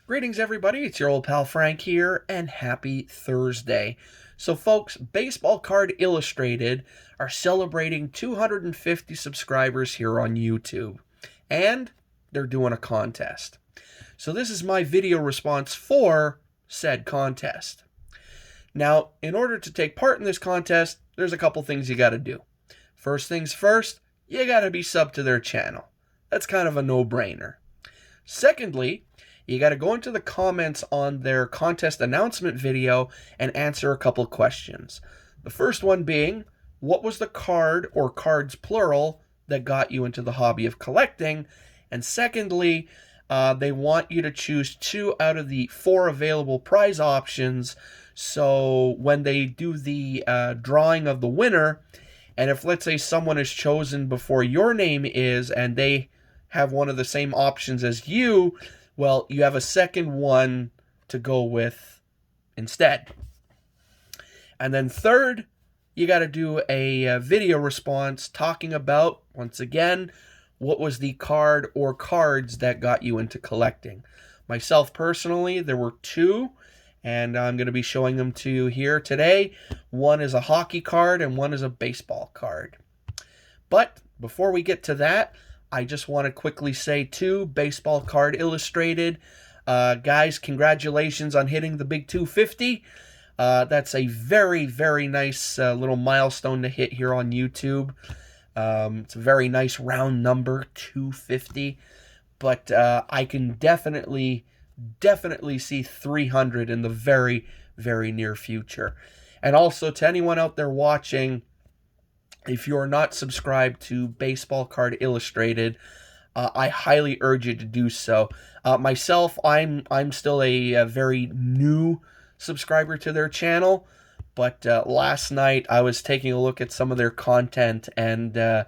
Greetings, everybody. It's your old pal Frank here, and happy Thursday. So, folks, Baseball Card Illustrated are celebrating 250 subscribers here on YouTube, and they're doing a contest. So, this is my video response for said contest. Now, in order to take part in this contest, there's a couple things you got to do. First things first, you got to be sub to their channel. That's kind of a no-brainer. Secondly, you got to go into the comments on their contest announcement video and answer a couple questions. The first one being, what was the card or cards plural that got you into the hobby of collecting? And secondly, they want you to choose 2 out of the 4 available prize options. So when they do the drawing of the winner, and if, let's say, someone is chosen before your name is and they have one of the same options as you, well, you have a second one to go with instead. And then third, you got to do a video response talking about, once again, what was the card or cards that got you into collecting. Myself personally, there were 2, and I'm going to be showing them to you here today. One is a hockey card and one is a baseball card. But before we get to that, I just want to quickly say, too, Baseball Card Illustrated, guys, congratulations on hitting the big 250. That's a very, very nice little milestone to hit here on YouTube. It's a very nice round number, 250. But I can definitely see 300 in the very, very near future. And also, to anyone out there watching, if you're not subscribed to Baseball Card Illustrated, I highly urge you to do so. Myself, I'm still a very new subscriber to their channel, but last night I was taking a look at some of their content, and they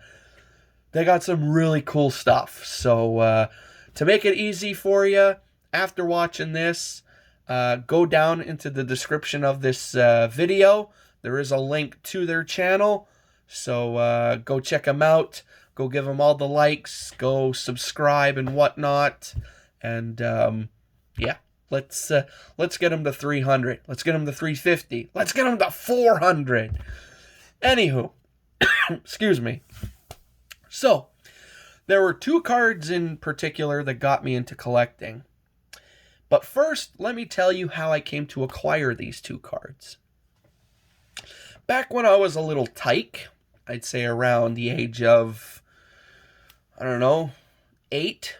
got some really cool stuff. So to make it easy for you, after watching this, go down into the description of this video. There is a link to their channel. So go check them out. Go give them all the likes. Go subscribe and whatnot. And yeah, let's get them to 300. Let's get them to 350. Let's get them to 400. Anywho, excuse me. So there were 2 cards in particular that got me into collecting. But first, let me tell you how I came to acquire these 2 cards. Back when I was a little tyke, I'd say around the age of, I don't know, 8,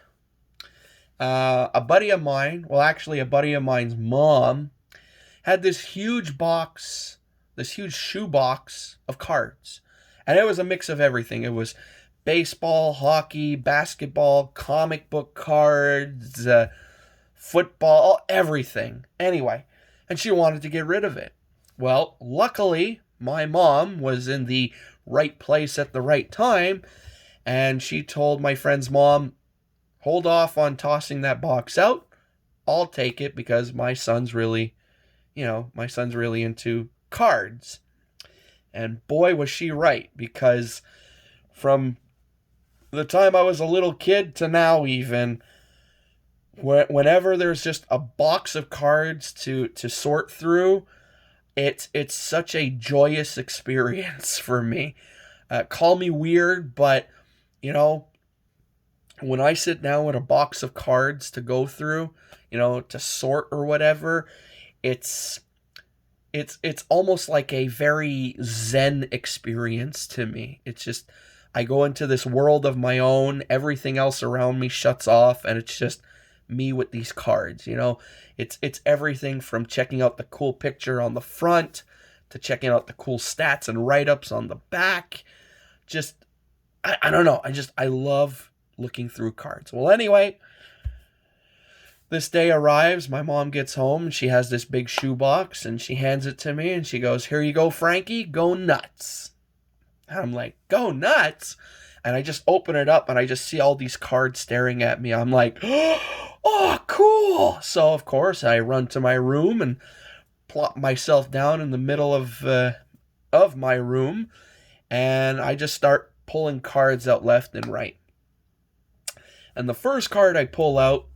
a buddy of mine, well, actually a buddy of mine's mom, had this huge box, this huge shoebox of cards. And it was a mix of everything. It was baseball, hockey, basketball, comic book cards, football, everything. Anyway, and she wanted to get rid of it. Well, luckily, my mom was in the right place at the right time, and she told my friend's mom, hold off on tossing that box out. I'll take it because my son's really into cards. And boy, was she right, because from the time I was a little kid to now, even, whenever there's just a box of cards to sort through, it's such a joyous experience for me. Call me weird, but, when I sit down with a box of cards to go through, to sort or whatever, it's almost like a very zen experience to me. It's just, I go into this world of my own, everything else around me shuts off, and it's just me with these cards. It's everything from checking out the cool picture on the front to checking out the cool stats and write-ups on the back. Just, I don't know, I love looking through cards. Well, anyway, this day arrives, my mom gets home, she has this big shoebox, and she hands it to me, and she goes, here you go, Frankie, go nuts. And I'm like, go nuts? And I just open it up, and I just see all these cards staring at me. I'm like, oh, cool. So, of course, I run to my room and plop myself down in the middle of my room, and I just start pulling cards out left and right. And the first card I pull out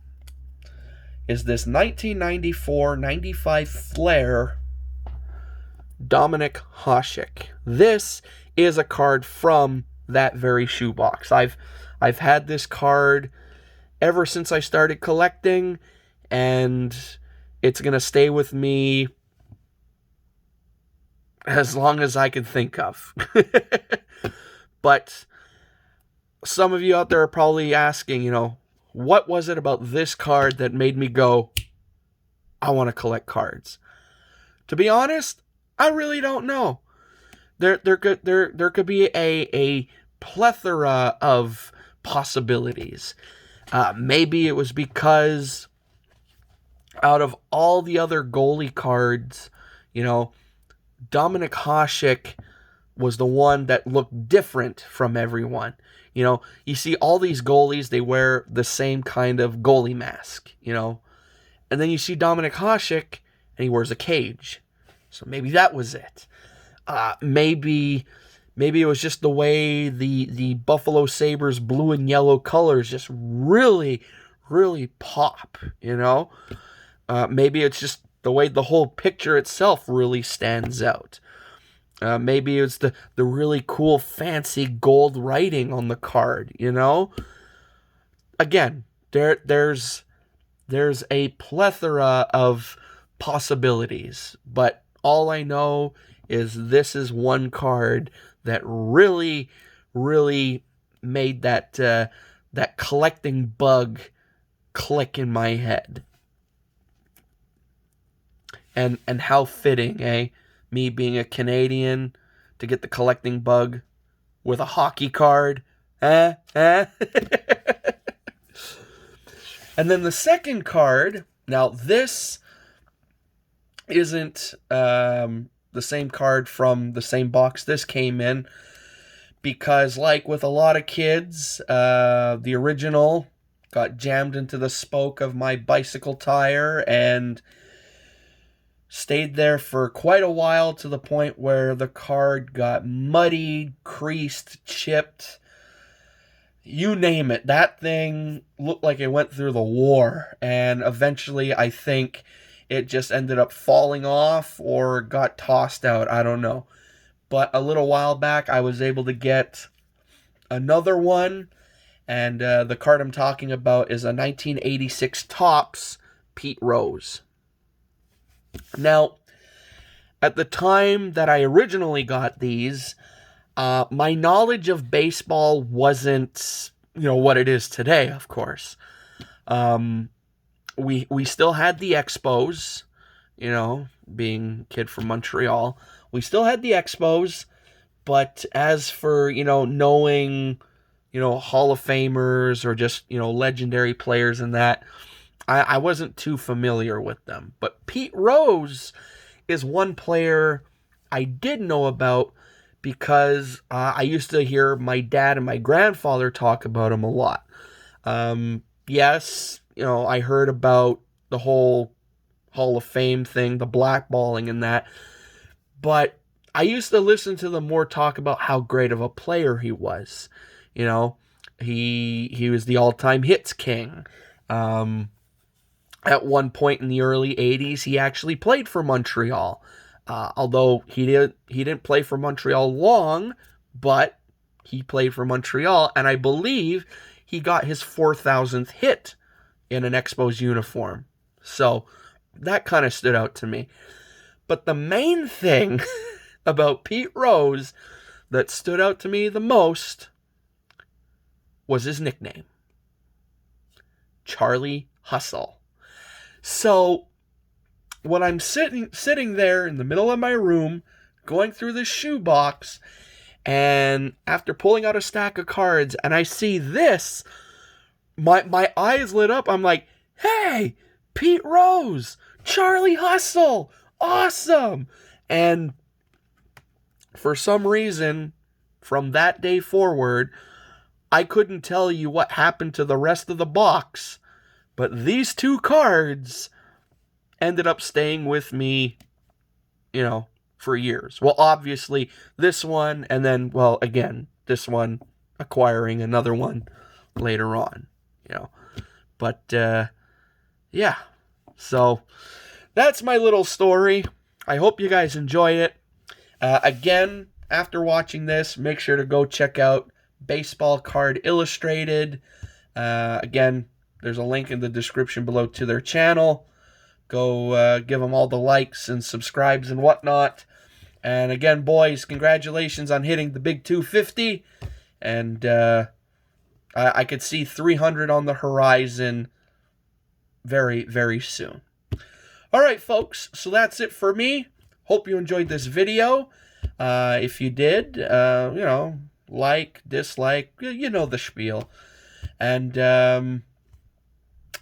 is this 1994-95 Flair Dominik Hasek. This is a card from that very shoebox. I've had this card ever since I started collecting, and it's going to stay with me as long as I can think of. But some of you out there are probably asking, what was it about this card that made me go, I want to collect cards? To be honest, I really don't know. There could be a plethora of possibilities. Maybe it was because out of all the other goalie cards, Dominik Hasek was the one that looked different from everyone. You see all these goalies, they wear the same kind of goalie mask, and then you see Dominik Hasek and he wears a cage. So maybe that was it. Maybe it was just the way the Buffalo Sabres blue and yellow colors just really, really pop, Maybe it's just the way the whole picture itself really stands out. Maybe it's the really cool, fancy gold writing on the card, Again, there's a plethora of possibilities, but all I know is this is one card that really, really made that collecting bug click in my head. And how fitting, eh? Me being a Canadian to get the collecting bug with a hockey card. And then the second card, now this isn't the same card from the same box this came in, because like with a lot of kids, the original got jammed into the spoke of my bicycle tire and stayed there for quite a while, to the point where the card got muddied, creased, chipped, you name it. That thing looked like it went through the war, and eventually I think it just ended up falling off or got tossed out. I don't know. But a little while back, I was able to get another one, and the card I'm talking about is a 1986 Topps Pete Rose. Now, at the time that I originally got these, my knowledge of baseball wasn't, what it is today, of course. We still had the Expos, being a kid from Montreal. We still had the Expos, but as for, knowing, Hall of Famers or just, legendary players and that, I wasn't too familiar with them. But Pete Rose is one player I did know about because I used to hear my dad and my grandfather talk about him a lot. Yes, I heard about the whole Hall of Fame thing, the blackballing and that. But I used to listen to them more talk about how great of a player he was. He was the all-time hits king. At one point in the early 80s, he actually played for Montreal. Although he didn't play for Montreal long, but he played for Montreal, and I believe he got his 4,000th hit in an Expos uniform. So that kind of stood out to me. But the main thing about Pete Rose that stood out to me the most was his nickname, Charlie Hustle. So when I'm sitting there in the middle of my room, going through this shoebox, and after pulling out a stack of cards, and I see this, my eyes lit up. I'm like, hey, Pete Rose, Charlie Hustle, awesome. And for some reason, from that day forward, I couldn't tell you what happened to the rest of the box, but these two cards ended up staying with me, for years. Well, obviously, this one, and then, again, this one, acquiring another one later on, But, yeah, So that's my little story. I hope you guys enjoy it. Again, after watching this, make sure to go check out Baseball Card Illustrated. Again, there's a link in the description below to their channel. Go give them all the likes and subscribes and whatnot. And again, boys, congratulations on hitting the big 250. And I could see 300 on the horizon very, very soon. All right, folks, so that's it for me. Hope you enjoyed this video. If you did, like, dislike, you know the spiel. And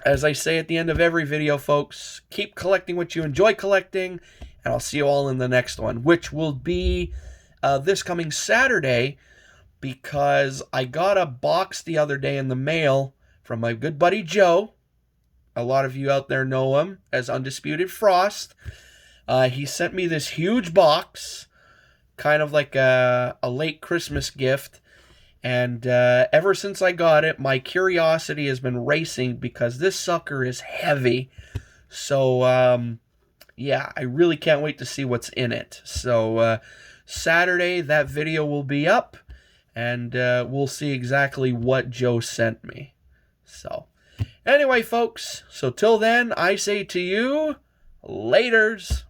as I say at the end of every video, folks, keep collecting what you enjoy collecting, and I'll see you all in the next one, which will be this coming Saturday, because I got a box the other day in the mail from my good buddy Joe. A lot of you out there know him as Undisputed Frost. He sent me this huge box, kind of like a late Christmas gift. And ever since I got it, my curiosity has been racing because this sucker is heavy. So, yeah, I really can't wait to see what's in it. So, Saturday, that video will be up, and we'll see exactly what Joe sent me. So, anyway, folks, so till then, I say to you, laters.